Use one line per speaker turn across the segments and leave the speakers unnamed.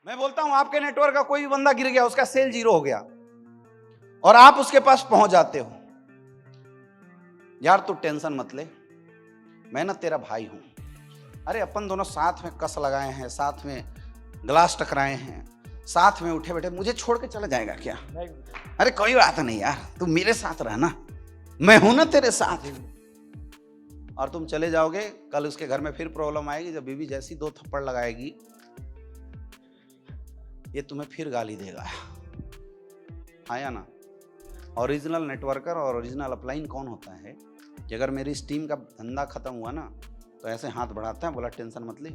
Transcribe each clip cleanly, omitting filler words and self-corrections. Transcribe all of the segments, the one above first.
मैं बोलता हूं आपके नेटवर्क का कोई भी बंदा गिर गया, उसका सेल 0 हो गया और आप उसके पास पहुंच जाते हो, यार तू टेंशन मत ले, मैं ना तेरा भाई हूं। अरे अपन दोनों साथ में कस लगाए हैं, साथ में ग्लास टकराए हैं, साथ में उठे बैठे, मुझे छोड़ के चला जाएगा क्या? अरे कोई बात नहीं यार, तू मेरे साथ रहना, मैं हूं ना तेरे साथ। और तुम चले जाओगे, कल उसके घर में फिर प्रॉब्लम आएगी, जब बीवी जैसी 2 थप्पड़ लगाएगी ये तुम्हें फिर गाली देगा। हाँ या ना? ओरिजिनल नेटवर्कर और ओरिजिनल अपलाइन कौन होता है कि अगर मेरी इस टीम का धंधा खत्म हुआ ना तो ऐसे हाथ बढ़ाता है, बोला टेंशन मत ले,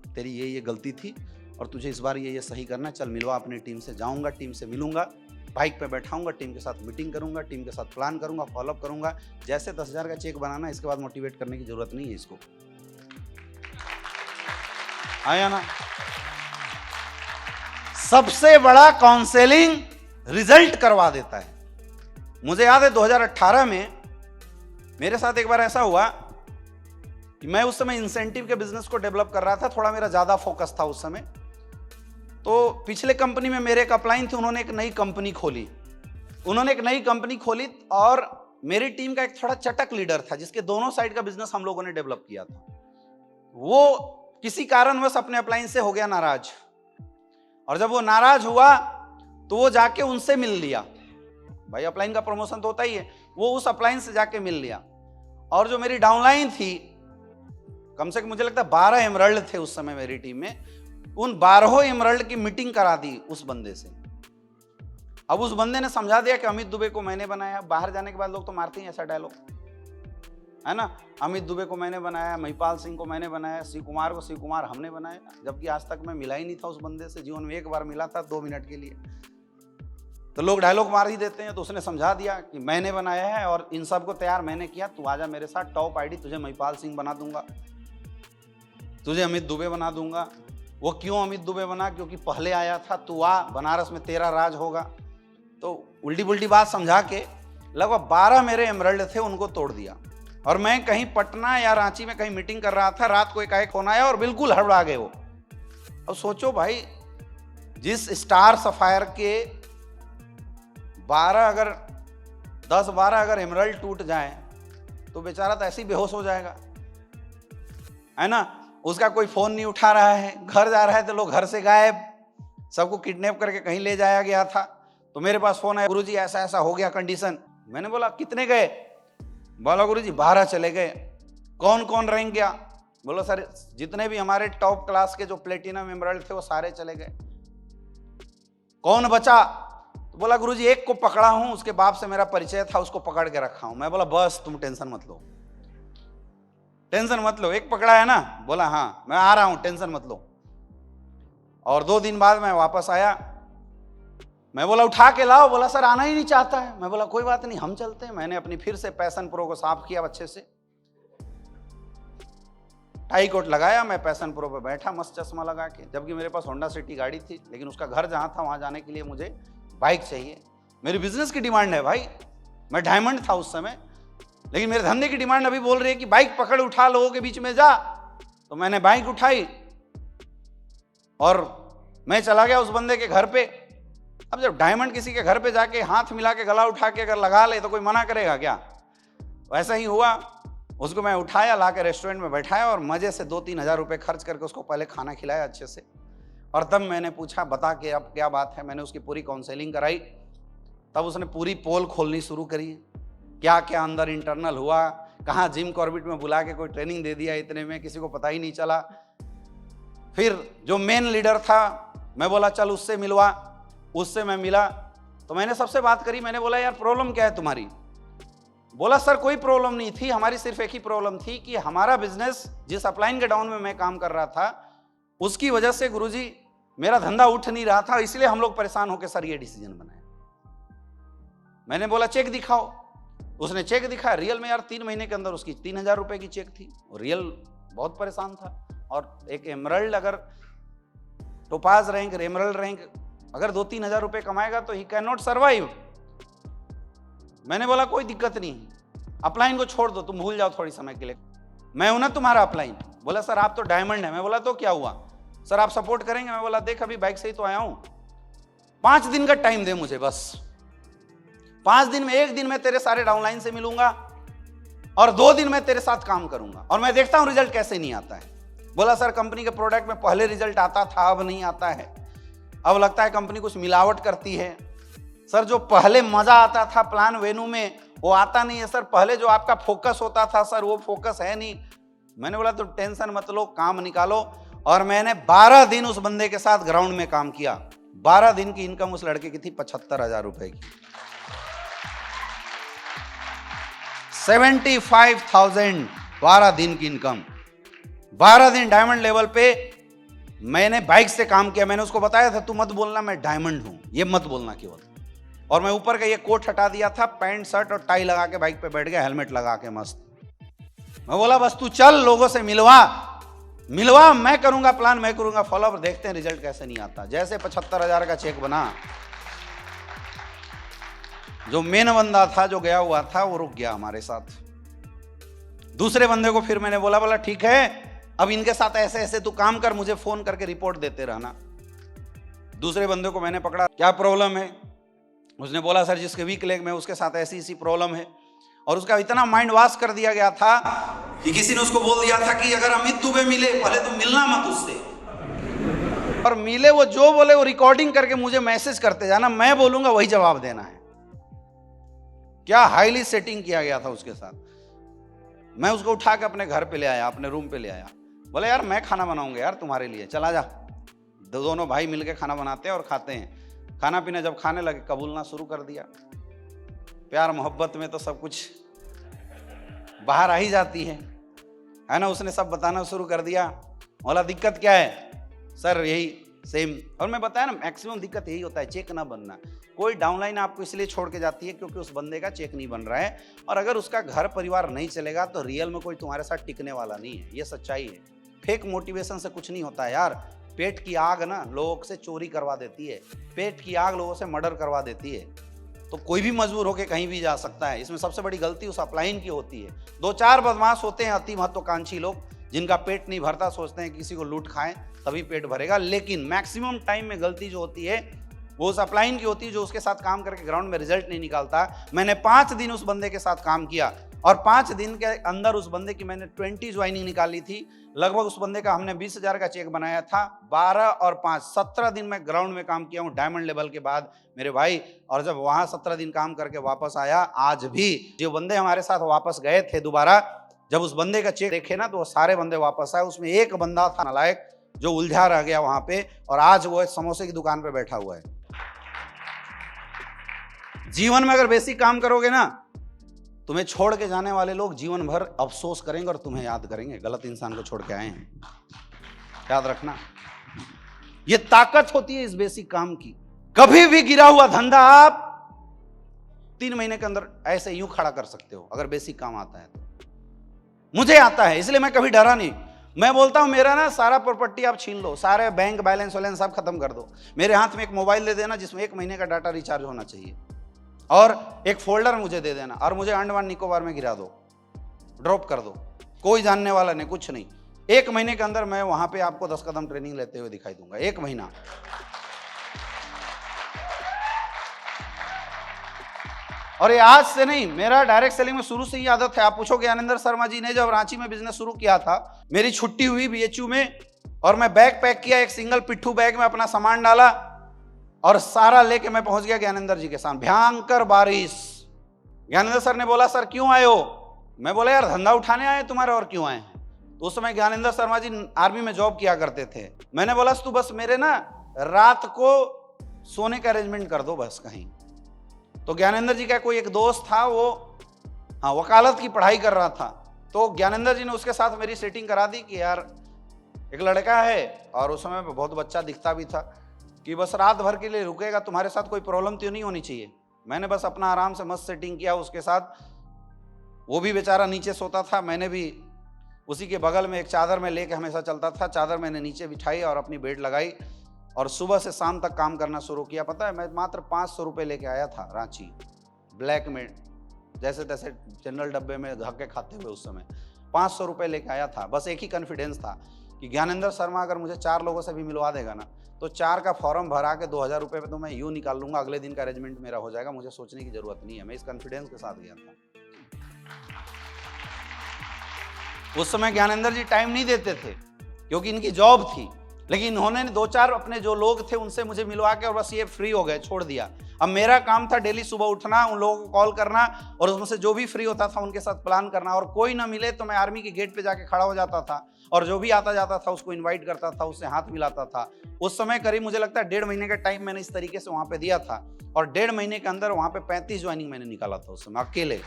तेरी ये गलती थी और तुझे इस बार ये सही करना, चल मिलवा अपनी टीम से, जाऊंगा टीम से मिलूंगा, बाइक पे बैठाऊंगा, टीम के साथ मीटिंग करूंगा, टीम के साथ प्लान करूंगा, फॉलोअप करूंगा, जैसे 10,000 का चेक बनाना, इसके बाद मोटिवेट करने की जरूरत नहीं है इसको। आया ना? सबसे बड़ा काउंसलिंग रिजल्ट करवा देता है। मुझे याद है 2018 में मेरे साथ एक बार ऐसा हुआ कि मैं उस समय इंसेंटिव के बिजनेस को डेवलप कर रहा था, थोड़ा मेरा ज्यादा फोकस था उस समय। तो पिछले कंपनी में मेरे एक अपलाइन थे, उन्होंने एक नई कंपनी खोली और मेरी टीम का एक थोड़ा चटक लीडर था जिसके दोनों साइड का बिजनेस हम लोगों ने डेवलप किया था। वो किसी कारणवश अपने अपलाइन से हो गया नाराज, और जब वो नाराज हुआ तो वो जाके उनसे मिल लिया। भाई अपलाइन का प्रमोशन तो होता ही है, वो उस अपलाइन से जाके मिल लिया। और जो मेरी डाउनलाइन थी, कम से कम मुझे लगता है 12 एमरल्ड थे उस समय मेरी टीम में, उन 12 एमरल्ड की मीटिंग करा दी उस बंदे से। अब उस बंदे ने समझा दिया कि अमित दुबे को मैंने बनाया। बाहर जाने के बाद लोग तो मारते हैं ऐसा डायलॉग, है ना, अमित दुबे को मैंने बनाया, महिपाल सिंह को मैंने बनाया, शिव कुमार को शिव कुमार हमने बनाया, जबकि आज तक मैं मिला ही नहीं था उस बंदे से। जीवन में एक बार मिला था 2 मिनट के लिए, तो लोग डायलॉग मार ही देते हैं। तो उसने समझा दिया कि मैंने बनाया है और इन सब को तैयार मैंने किया, तू आजा मेरे साथ, टॉप आईडी तुझे महिपाल सिंह बना दूंगा, तुझे अमित दुबे बना दूंगा। वो क्यों अमित दुबे बना? क्योंकि पहले आया था, तू आ, बनारस में तेरा राज होगा। तो उल्टी पुल्टी बात समझा के लगभग 12 मेरे एमरल्ड थे उनको तोड़ दिया। और मैं कहीं पटना या रांची में कहीं मीटिंग कर रहा था, रात को एकाएक फोन आया और बिल्कुल हड़बड़ा गए वो। अब सोचो भाई, जिस स्टार सफायर के 10-12 अगर एमरल्ड टूट जाए तो बेचारा तो ऐसे ही बेहोश हो जाएगा, है ना। उसका कोई फोन नहीं उठा रहा है, घर जा रहा है तो लोग घर से गायब, सबको किडनैप करके कहीं ले जाया गया था। तो मेरे पास फोन आया, गुरुजी ऐसा ऐसा हो गया कंडीशन। मैंने बोला कितने गए? बोला गुरुजी 12 चले गए। कौन कौन रैंक गया? बोलो सर जितने भी हमारे टॉप क्लास के जो प्लेटिनम एमरल्ड थे वो सारे चले गए। कौन बचा? तो बोला गुरुजी एक को पकड़ा हूं, उसके बाप से मेरा परिचय था, उसको पकड़ के रखा हूं। मैं बोला बस तुम टेंशन मत लो, टेंशन मत लो, एक पकड़ा है ना? बोला हाँ मैं आ रहा हूं, टेंशन मत लो। और 2 दिन बाद मैं वापस आया, मैं बोला उठा के लाओ, बोला सर आना ही नहीं चाहता है। मैं बोला कोई बात नहीं, हम चलते हैं। मैंने अपनी फिर से पैशन प्रो को साफ किया अच्छे से, टाई कोट लगाया, मैं पैशन प्रो पे बैठा मस्त चश्मा लगा के, जबकि मेरे पास होंडा सिटी गाड़ी थी, लेकिन उसका घर जहां था वहां जाने के लिए मुझे बाइक चाहिए। मेरी बिजनेस की डिमांड है भाई, मैं डायमंड था उस समय, लेकिन मेरे धंधे की डिमांड अभी बोल रही है कि बाइक पकड़ उठा, लोगों के बीच में जा। तो मैंने बाइक उठाई और मैं चला गया उस बंदे के घर पे। अब जब डायमंड किसी के घर पे जाके हाथ मिला के गला उठा के अगर लगा ले तो कोई मना करेगा क्या? वैसा ही हुआ, उसको मैं उठाया, ला के रेस्टोरेंट में बैठाया और मजे से 2-3 हज़ार रुपये खर्च करके उसको पहले खाना खिलाया अच्छे से। और तब मैंने पूछा बता के अब क्या बात है। मैंने उसकी पूरी काउंसलिंग कराई, तब उसने पूरी पोल खोलनी शुरू करी, क्या क्या अंदर इंटरनल हुआ, कहाँ जिम कॉर्बेट में बुला के कोई ट्रेनिंग दे दिया, इतने में किसी को पता ही नहीं चला। फिर जो मेन लीडर था, मैं बोला चल उससे मिलवा, उससे मैं मिला। तो मैंने सबसे बात करी, मैंने बोला यार प्रॉब्लम क्या है तुम्हारी? बोला सर कोई प्रॉब्लम नहीं थी, हमारी सिर्फ एक ही प्रॉब्लम थी कि हमारा बिजनेस जिस अपलाइन के डाउन में मैं काम कर रहा था उसकी वजह से गुरुजी मेरा धंधा उठ नहीं रहा था, इसलिए हम लोग परेशान होकर सर ये डिसीजन बनाया। मैंने बोला चेक दिखाओ। उसने चेक दिखाया, रियल में यार 3 महीने के अंदर उसकी 3,000 रुपए की चेक थी। और रियल बहुत परेशान था। और एक एमरल्ड अगर टोपाज रैंक, एमरल्ड रैंक अगर 2-3 हज़ार रुपए कमाएगा तो ही कैन नॉट सर्वाइव। मैंने बोला कोई दिक्कत नहीं, अपलाइन को छोड़ दो, तुम भूल जाओ थोड़ी समय के लिए, मैं हूं ना तुम्हारा अपलाइन। बोला सर आप तो डायमंड है। मैं बोला तो क्या हुआ? सर आप सपोर्ट करेंगे? मैं बोला देख अभी बाइक से ही तो आया हूं, 5 दिन का टाइम दे मुझे बस। 5 दिन में 1 दिन में तेरे सारे डाउनलाइन से मिलूंगा और 2 दिन में तेरे साथ काम करूंगा और मैं देखता हूं रिजल्ट कैसे नहीं आता है। बोला सर कंपनी के प्रोडक्ट में पहले रिजल्ट आता था, अब नहीं आता है, अब लगता है कंपनी कुछ मिलावट करती है। सर जो पहले मजा आता था प्लान वेन्यू में वो आता नहीं है सर, पहले जो आपका फोकस होता था सर वो फोकस है नहीं। मैंने बोला तो टेंशन मत लो, काम निकालो। और मैंने 12 दिन उस बंदे के साथ ग्राउंड में काम किया। 12 दिन की इनकम उस लड़के की थी 75,000 रुपए की। 75,000 12 दिन की इनकम। 12 दिन डायमंड लेवल पे मैंने बाइक से काम किया। मैंने उसको बताया था तू मत बोलना मैं डायमंड हूं, ये मत बोलना केवल। और मैं ऊपर का ये कोट हटा दिया था, पैंट शर्ट और टाई लगा के बाइक पे बैठ गया, हेलमेट लगा के मस्त। मैं बोला बस तू चल, लोगों से मिलवा, मैं करूंगा प्लान, मैं करूंगा फॉलोअप, देखते हैं रिजल्ट कैसे नहीं आता। जैसे 75,000 का चेक बना, जो मेन बंदा था जो गया हुआ था वो रुक गया हमारे साथ। दूसरे बंदे को फिर मैंने बोला ठीक है अब इनके साथ ऐसे ऐसे तू काम कर, मुझे फोन करके रिपोर्ट देते रहना। दूसरे बंदे को मैंने पकड़ा, क्या प्रॉब्लम है? उसने बोला सर जिसके वीक लेग में उसके साथ ऐसी ऐसी प्रॉब्लम है। और उसका इतना माइंड वॉश कर दिया गया था कि किसी ने उसको बोल दिया था कि अगर अमित दुबे मिले पहले तो मिलना मत उससे, और मिले वो जो बोले वो रिकॉर्डिंग करके मुझे मैसेज करते जाना, मैं बोलूंगा वही जवाब देना है। क्या हाईली सेटिंग किया गया था उसके साथ। मैं उसको उठा के अपने घर पे ले आया, अपने रूम पे ले आया। बोले यार मैं खाना बनाऊंगा यार तुम्हारे लिए, चला जा। दोनों भाई मिलके खाना बनाते हैं और खाते हैं। खाना पीना जब खाने लगे कबूलना शुरू कर दिया। प्यार मोहब्बत में तो सब कुछ बाहर आ ही जाती है ना। उसने सब बताना शुरू कर दिया। बोला दिक्कत क्या है? सर यही सेम। और मैं बताया ना मैक्सिमम दिक्कत यही होता है, चेक ना बनना। कोई डाउनलाइन आपको इसलिए छोड़ के जाती है क्योंकि उस बंदे का चेक नहीं बन रहा है, और अगर उसका घर परिवार नहीं चलेगा तो रियल में कोई तुम्हारे साथ टिकने वाला नहीं है। ये सच्चाई है। फेक मोटिवेशन से कुछ नहीं होता यार। पेट की आग ना लोगों से चोरी करवा देती है, पेट की आग लोगों से मर्डर करवा देती है। तो कोई भी मजबूर होकर कहीं भी जा सकता है। इसमें सबसे बड़ी गलती उस अपलाइन की होती है। 2-4 बदमाश होते हैं अति महत्वाकांक्षी लोग, जिनका पेट नहीं भरता, सोचते हैं किसी को लूट खाएं तभी पेट भरेगा। लेकिन मैक्सिमम टाइम में गलती जो होती है वो उस अपलाइन की होती है जो उसके साथ काम करके ग्राउंड में रिजल्ट नहीं निकालता। मैंने 5 दिन उस बंदे के साथ काम किया और 5 दिन के अंदर उस बंदे की मैंने 20 ज्वाइनिंग निकाली थी। लगभग उस बंदे का हमने 20,000 का चेक बनाया था। 12 और 5 17 दिन में ग्राउंड में काम किया हूँ डायमंड लेवल के बाद मेरे भाई। और जब वहां 17 दिन काम करके वापस आया, आज भी जो बंदे हमारे साथ वापस गए थे दोबारा, जब उस बंदे का चेक देखे ना तो वो सारे बंदे वापस आए। उसमें एक बंदा था नालायक जो उलझा रह गया वहां पे, और आज वो समोसे की दुकान पे बैठा हुआ है। जीवन में अगर बेसिक काम करोगे ना, तुम्हें छोड़ के जाने वाले लोग जीवन भर अफसोस करेंगे और तुम्हें याद करेंगे, गलत इंसान को छोड़ के आए हैं। याद रखना, ये ताकत होती है इस बेसिक काम की। कभी भी गिरा हुआ धंधा आप 3 महीने के अंदर ऐसे यूं खड़ा कर सकते हो अगर बेसिक काम आता है तो। मुझे आता है इसलिए मैं कभी डरा नहीं। मैं बोलता हूं मेरा ना सारा प्रॉपर्टी आप छीन लो, सारे बैंक बैलेंस वैलेंस सब खत्म कर दो, मेरे हाथ में एक मोबाइल दे देना जिसमें 1 महीने का डाटा रिचार्ज होना चाहिए, और एक फोल्डर मुझे दे देना, और मुझे अंडमान निकोबार में गिरा दो, ड्रॉप कर दो। कोई जानने वाला नहीं, कुछ नहीं। 1 महीने के अंदर मैं वहां पे आपको 10 कदम ट्रेनिंग लेते हुए दिखाई दूंगा। 1 महीना। और ये आज से नहीं, मेरा डायरेक्ट सेलिंग में शुरू से ही आदत है। आप पूछोगे ज्ञानेंद्र शर्मा जी ने जब रांची में बिजनेस शुरू किया था, मेरी छुट्टी हुई बीएचयू में और मैं बैग पैक किया, एक सिंगल पिट्ठू बैग में अपना सामान डाला और सारा लेके मैं पहुंच गया ज्ञानेंद्र जी के सामने। भयंकर बारिश। ज्ञानेंद्र सर ने बोला सर क्यों आए हो? मैं बोला यार धंधा उठाने आए तुम्हारे, और क्यों आए हैं? तो उस समय ज्ञानेंद्र शर्मा जी आर्मी में जॉब किया करते थे। मैंने बोला तू बस मेरे ना रात को सोने का अरेंजमेंट कर दो बस कहीं। तो ज्ञानेंद्र जी का कोई एक दोस्त था, वो वकालत की पढ़ाई कर रहा था, तो ज्ञानेंद्र जी ने उसके साथ मेरी सेटिंग करा दी कि यार एक लड़का है, और उस समय बहुत बच्चा दिखता भी था, कि बस रात भर के लिए रुकेगा, तुम्हारे साथ कोई प्रॉब्लम तो नहीं होनी चाहिए। मैंने बस अपना आराम से मस्त सेटिंग किया उसके साथ। वो भी बेचारा नीचे सोता था, मैंने भी उसी के बगल में एक चादर में लेके हमेशा चलता था। चादर मैंने नीचे बिछाई और अपनी बेड लगाई और सुबह से शाम तक काम करना शुरू किया। पता है मैं मात्र 500 रुपये लेके आया था रांची, ब्लैक में, जैसे तैसे जनरल डब्बे में धक्के खाते हुए। उस समय 500 रुपये लेके आया था। बस एक ही कॉन्फिडेंस था कि ज्ञानेंद्र शर्मा अगर मुझे 4 लोगों से भी मिलवा देगा ना, तो 4 का फॉर्म भरा के 2000 रुपये पे तो मैं यूँ निकाल लूंगा, अगले दिन का अरेंजमेंट मेरा हो जाएगा, मुझे सोचने की जरूरत नहीं है। मैं इस कॉन्फिडेंस के साथ गया था। उस समय ज्ञानेंद्र जी टाइम नहीं देते थे क्योंकि इनकी जॉब थी, लेकिन इन्होंने 2-4 अपने जो लोग थे उनसे मुझे मिलवा के और बस ये फ्री हो गए, छोड़ दिया। अब मेरा काम था डेली सुबह उठना, उन लोगों को कॉल करना और उसमें से जो भी फ्री होता था उनके साथ प्लान करना, और कोई ना मिले तो मैं आर्मी के गेट पे जाके खड़ा हो जाता था और जो भी आता जाता था उसको इन्वाइट करता था, उससे हाथ मिलाता था। उस समय करीब मुझे लगता है 1.5 महीने का टाइम मैंने इस तरीके से वहां पे दिया था और 1.5 महीने के अंदर वहां पे 35 ज्वाइनिंग मैंने निकाला था उस समय अकेले।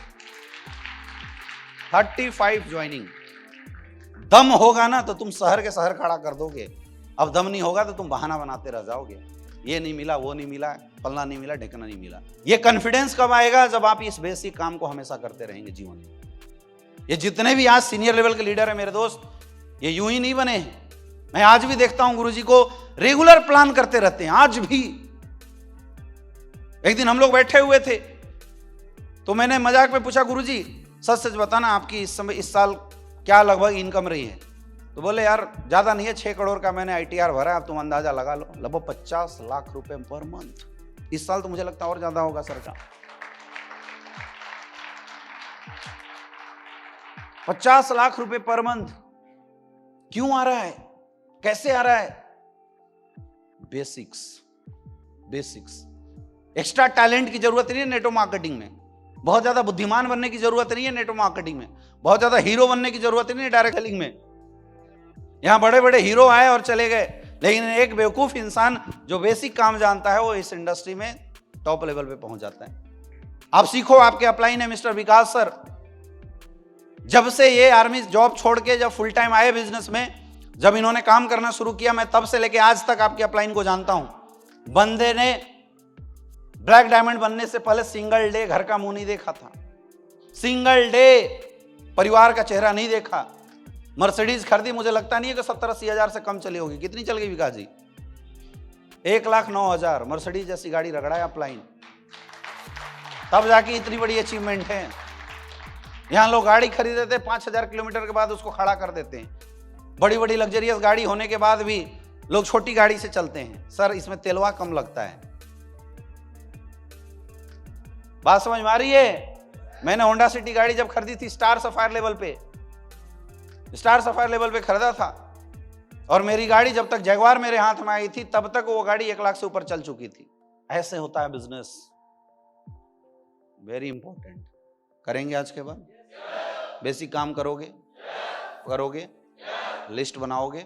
35 ज्वाइनिंग। दम होगा ना तो तुम शहर के शहर खड़ा कर दोगे, अब दम नहीं होगा तो तुम बहाना बनाते रह जाओगे, ये नहीं मिला, वो नहीं मिला, फलना नहीं मिला, ढेकना नहीं मिला। ये कॉन्फिडेंस कब आएगा? जब आप इस बेसिक काम को हमेशा करते रहेंगे जीवन में। ये जितने भी आज सीनियर लेवल के लीडर है मेरे दोस्त, ये यूं ही नहीं बने हैं। मैं आज भी देखता हूं गुरुजी को रेगुलर प्लान करते रहते हैं आज भी। एक दिन हम लोग बैठे हुए थे तो मैंने मजाक में पूछा, गुरुजी सच सच बताना आपकी इस समय इस साल क्या लगभग इनकम रही है? तो बोले यार ज्यादा नहीं है, 6 करोड़ का मैंने ITR भरा है, अब तुम अंदाजा लगा लो, लगभग 50 लाख रुपए पर मंथ। इस साल तो मुझे लगता है और ज्यादा होगा सर का। 50 लाख रुपए पर मंथ क्यों आ रहा है? कैसे आ रहा है? बेसिक्स। एक्स्ट्रा टैलेंट की जरूरत नहीं है नेटवर्क मार्केटिंग में, बहुत ज्यादा बुद्धिमान बनने की जरूरत नहीं है नेटवर्क मार्केटिंग में, बहुत ज्यादा हीरो बनने की जरूरत नहीं है डायरेक्ट सेलिंग में। यहां बड़े बड़े हीरो आए और चले गए, लेकिन एक बेवकूफ इंसान जो बेसिक काम जानता है वो इस इंडस्ट्री में टॉप लेवल पे पहुंच जाता है। आप सीखो, आपके अपलाइन है मिस्टर विकास सर। जब से ये आर्मी जॉब छोड़ के जब फुल टाइम आए बिजनेस में, जब इन्होंने काम करना शुरू किया, मैं तब से लेके आज तक आपके अपलाइन को जानता हूं। बंदे ने ब्लैक डायमंड बनने से पहले सिंगल डे घर का मुंह नहीं देखा था, सिंगल डे परिवार का चेहरा नहीं देखा। मर्सिडीज खरीदी, मुझे लगता नहीं है कि 70-80 हजार से कम चली होगी। कितनी चल गई विकास जी? 1,09,000 मर्सिडीज जैसी गाड़ी रगड़ा है अपलाइन, तब जाके इतनी बड़ी अचीवमेंट है। यहां लोग गाड़ी खरीदते थे 5,000 किलोमीटर के बाद उसको खड़ा कर देते हैं। बड़ी बड़ी लग्जरियस गाड़ी होने के बाद भी लोग छोटी गाड़ी से चलते हैं, सर इसमें तेलवा कम लगता है। बात समझ में आ रही है? मैंने होंडा सिटी गाड़ी जब खरीदी थी स्टार सफायर लेवल पे खरीदा था, और मेरी गाड़ी जब तक जगुआर मेरे हाथ में आई थी तब तक वो गाड़ी 1 लाख से ऊपर चल चुकी थी। ऐसे होता है बिजनेस। Very important. करेंगे आज के बाद? बेसिक काम करोगे? लिस्ट बनाओगे?